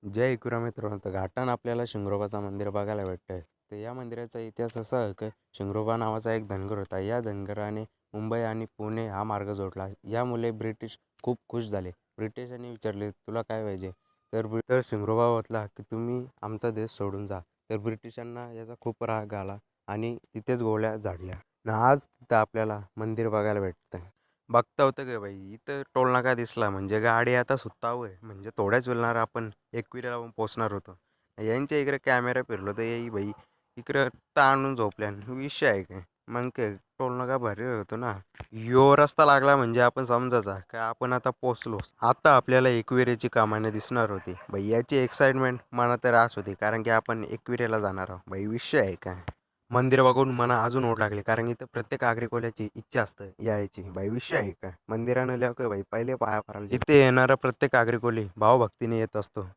जय एकविरा मित्रांनो, तर घाटान आपल्याला शिंगरोबाचं मंदिर बघायला भेटतंय. तर या मंदिराचा इतिहास असा आहे की शिंगरोबा नावाचा एक धनगर होता. या धनगराने मुंबई आणि पुणे हा मार्ग जोडला. यामुळे ब्रिटिश खूप खुश झाले. ब्रिटिशांनी विचारले, तुला काय पाहिजे? तर शिंगरोबा म्हटला की तुम्ही आमचा देश सोडून जा. तर ब्रिटिशांना याचा खूप राग आला आणि तिथेच गोळ्या झाडल्या. आणि आज तिथं आपल्याला मंदिर बघायला भेटतंय. बघता होतं का बाई, इथं टोल नाका दिसला म्हणजे गाडी आता सुत्तावं आहे. म्हणजे थोड्याच वेळानं आपण एकविराला पोहोचणार होतो. यांच्या इकडे कॅमेरा फिरलो तर येई बाई इकडं ताणून झोपल्यान विषय आहे काय. मग काय टोल नाका भारी होतो ना. यो रस्ता लागला म्हणजे आपण समजायचा का आपण आता पोचलो. आता आपल्याला एकविरेची कामाने दिसणार होती बाई. याची एक्साइटमेंट मनात तर रास होती कारण की आपण एकविरेला जाणार आहोत बाई. विषय आहे काय. मंदिर बघून मना अजून ओढ लागली कारण इथं प्रत्येक आग्रिकोल्याची इच्छा असते यायची बाई. विषय आहे काय. मंदिरानं लिहा का बाई पहिले पाया पडायला इथे येणारा प्रत्येक आग्रिकोली भावभक्तीने येत असतो.